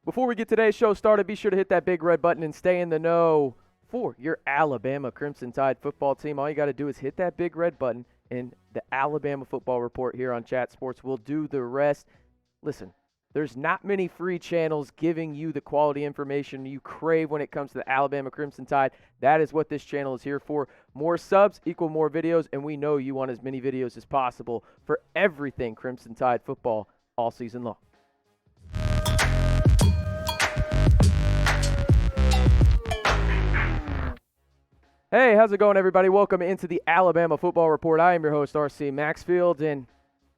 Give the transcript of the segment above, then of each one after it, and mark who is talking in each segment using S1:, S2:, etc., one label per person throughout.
S1: Before we get today's show started, be sure to hit that big red button and stay in the know for your Alabama Crimson Tide football team. All you got to do is hit that big red button, and the Alabama Football Report here on Chat Sports will do the rest. Listen, there's not many free channels giving you the quality information you crave when it comes to the Alabama Crimson Tide. That is what this channel is here for. More subs equal more videos, and we know you want as many videos as possible for everything Crimson Tide football all season long. Hey, how's it going, everybody? Welcome into the Alabama Football Report. I am your host, RC Maxfield, and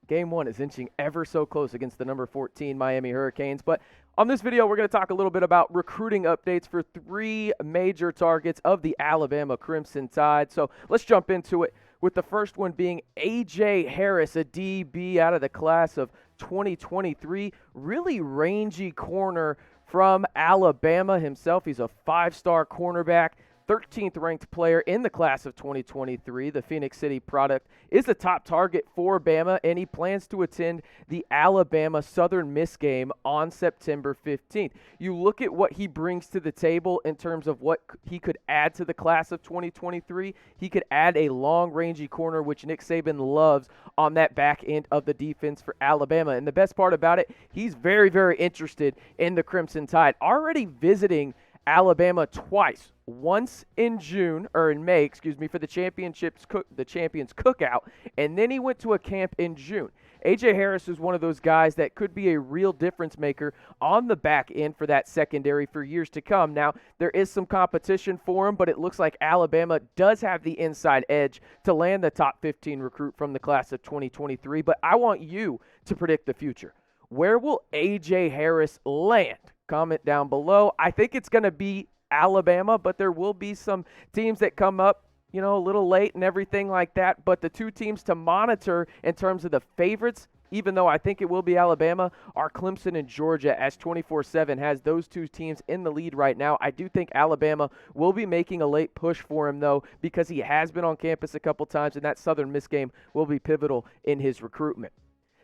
S1: Game 1 is inching ever so close against the number 14 Miami Hurricanes. But on this video, we're going to talk a little bit about recruiting updates for three major targets of the Alabama Crimson Tide. So let's jump into it, with the first one being A.J. Harris, a DB out of the class of 2023. Really rangy corner from Alabama himself. He's a five-star cornerback, 13th ranked player in the class of 2023. The Phoenix City product is the top target for Bama, and he plans to attend the Alabama Southern Miss game on September 15th. You look at what he brings to the table in terms of what he could add to the class of 2023. He could add a long, rangy corner, which Nick Saban loves on that back end of the defense for Alabama. And the best part about it, he's very, very interested in the Crimson Tide, already visiting Alabama twice, once in May, for the Champions Cookout, and then he went to a camp in June. A.J. Harris is one of those guys that could be a real difference maker on the back end for that secondary for years to come. Now, there is some competition for him, but it looks like Alabama does have the inside edge to land the top 15 recruit from the class of 2023, but I want you to predict the future. Where will A.J. Harris land? Comment down below. I think it's going to be Alabama, but there will be some teams that come up, a little late and everything like that. But the two teams to monitor in terms of the favorites, even though I think it will be Alabama, are Clemson and Georgia, as 24/7 has those two teams in the lead right now. I do think Alabama will be making a late push for him, though, because he has been on campus a couple times, and that Southern Miss game will be pivotal in his recruitment.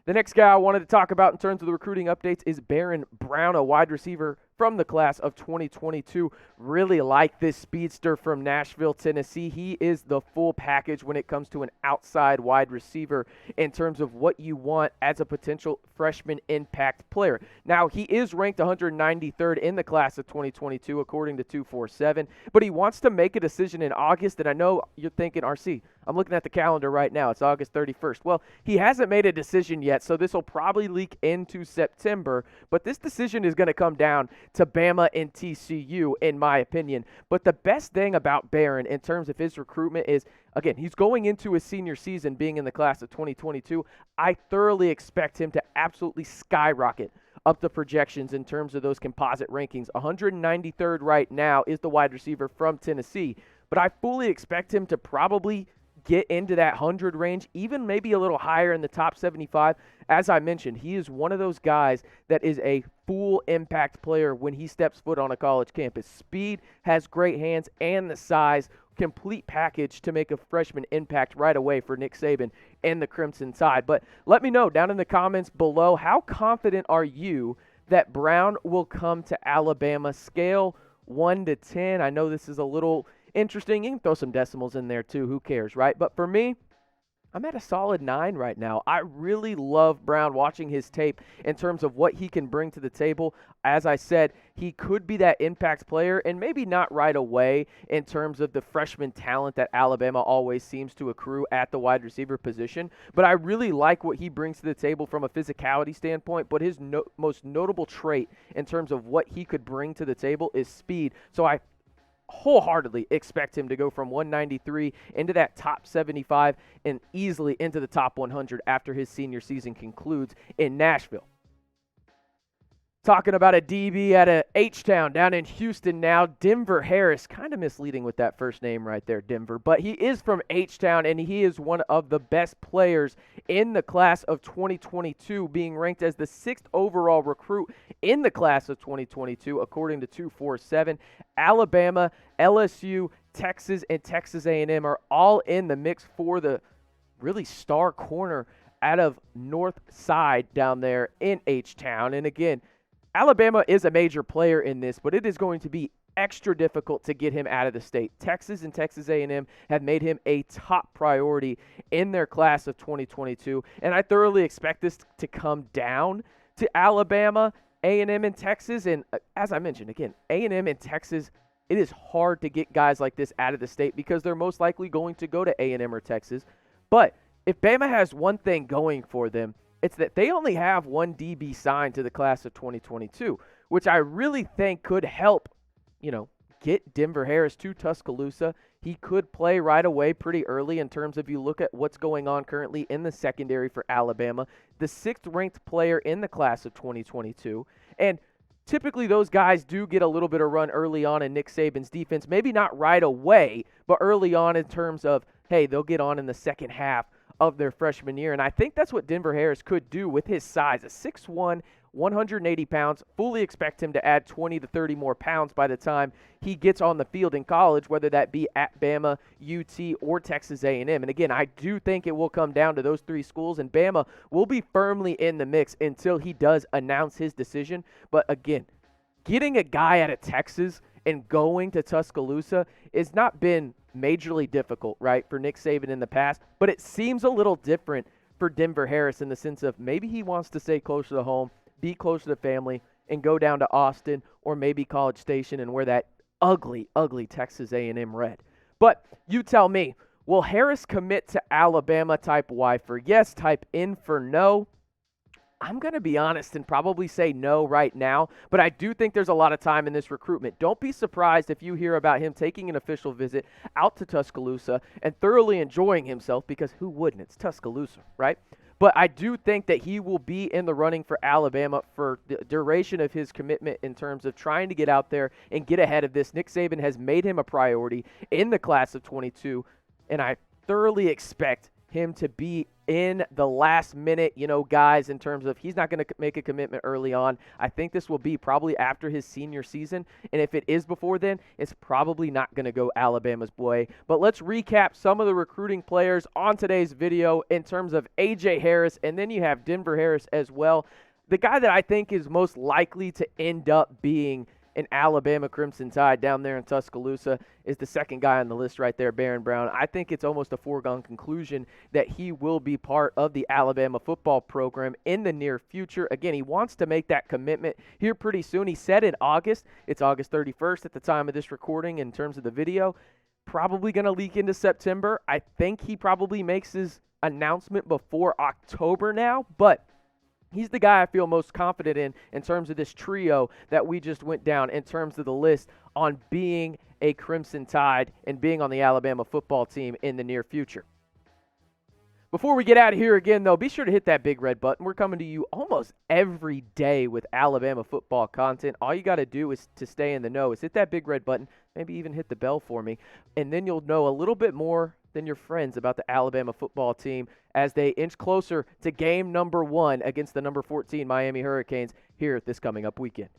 S1: The next guy I wanted to talk about in terms of the recruiting updates is Barion Brown, a wide receiver from the class of 2022. Really like this speedster from Nashville, Tennessee. He is the full package when it comes to an outside wide receiver in terms of what you want as a potential freshman impact player. Now, he is ranked 193rd in the class of 2022, according to 247, but he wants to make a decision in August, and I know you're thinking, RC, I'm looking at the calendar right now. It's August 31st. Well, he hasn't made a decision yet, so this will probably leak into September, but this decision is going to come down to Bama and TCU, in my opinion. But the best thing about Barion in terms of his recruitment is, again, he's going into his senior season being in the class of 2022. I thoroughly expect him to absolutely skyrocket up the projections in terms of those composite rankings. 193rd right now is the wide receiver from Tennessee, but I fully expect him to probably get into that 100 range, even maybe a little higher in the top 75. As I mentioned, he is one of those guys that is a full impact player when he steps foot on a college campus. Speed, has great hands, and the size, complete package to make a freshman impact right away for Nick Saban and the Crimson Tide. But let me know down in the comments below, how confident are you that Brown will come to Alabama? Scale 1 to 10. I know this is a little interesting. You can throw some decimals in there too. Who cares, right? But for me, I'm at a solid 9 right now. I really love Brown, watching his tape in terms of what he can bring to the table. As I said, he could be that impact player, and maybe not right away in terms of the freshman talent that Alabama always seems to accrue at the wide receiver position. But I really like what he brings to the table from a physicality standpoint. But his most notable trait in terms of what he could bring to the table is speed. So I wholeheartedly expect him to go from 193 into that top 75 and easily into the top 100 after his senior season concludes in Nashville. Talking about a DB at a H-Town down in Houston now, Denver Harris. Kind of misleading with that first name right there, Denver. But he is from H-Town, and he is one of the best players in the class of 2022, being ranked as the 6th overall recruit in the class of 2022, according to 247. Alabama, LSU, Texas, and Texas A&M are all in the mix for the really star corner out of North Side down there in H-Town. And again, Alabama is a major player in this, but it is going to be extra difficult to get him out of the state. Texas and Texas A&M have made him a top priority in their class of 2022, and I thoroughly expect this to come down to Alabama, A&M, and Texas. And as I mentioned, again, A&M and Texas, it is hard to get guys like this out of the state because they're most likely going to go to A&M or Texas. But if Bama has one thing going for them, it's that they only have one DB signed to the class of 2022, which I really think could help, get Denver Harris to Tuscaloosa. He could play right away pretty early in terms of you look at what's going on currently in the secondary for Alabama, the 6th-ranked player in the class of 2022. And typically those guys do get a little bit of run early on in Nick Saban's defense, maybe not right away, but early on in terms of, hey, they'll get on in the second half of their freshman year. And I think that's what Denver Harris could do with his size, a 6'1", 180 pounds. Fully expect him to add 20 to 30 more pounds by the time he gets on the field in college, whether that be at Bama, UT, or Texas A&M. And again, I do think it will come down to those 3 schools, and Bama will be firmly in the mix until he does announce his decision. But again, getting a guy out of Texas and going to Tuscaloosa has not been majorly difficult, right, for Nick Saban in the past, but it seems a little different for Denver Harris in the sense of maybe he wants to stay closer to home, be closer to family, and go down to Austin or maybe College Station and wear that ugly, ugly Texas A&M red. But you tell me, will Harris commit to Alabama? Type Y for yes, type N for no. I'm going to be honest and probably say no right now, but I do think there's a lot of time in this recruitment. Don't be surprised if you hear about him taking an official visit out to Tuscaloosa and thoroughly enjoying himself, because who wouldn't? It's Tuscaloosa, right? But I do think that he will be in the running for Alabama for the duration of his commitment in terms of trying to get out there and get ahead of this. Nick Saban has made him a priority in the class of 22, and I thoroughly expect him to be in the last minute, guys, in terms of he's not going to make a commitment early on. I think this will be probably after his senior season, and if it is before then, it's probably not going to go Alabama's way. But let's recap some of the recruiting players on today's video in terms of A.J. Harris, and then you have Denver Harris as well. The guy that I think is most likely to end up being an Alabama Crimson Tide down there in Tuscaloosa is the second guy on the list right there, Barion Brown. I think it's almost a foregone conclusion that he will be part of the Alabama football program in the near future. Again, he wants to make that commitment here pretty soon. He said in August. It's August 31st at the time of this recording in terms of the video. Probably going to leak into September. I think he probably makes his announcement before October now, but he's the guy I feel most confident in terms of this trio that we just went down in terms of the list on being a Crimson Tide and being on the Alabama football team in the near future. Before we get out of here again, though, be sure to hit that big red button. We're coming to you almost every day with Alabama football content. All you got to do is to stay in the know is hit that big red button, maybe even hit the bell for me, and then you'll know a little bit more than your friends about the Alabama football team as they inch closer to game number 1 against the number 14 Miami Hurricanes here this coming up weekend.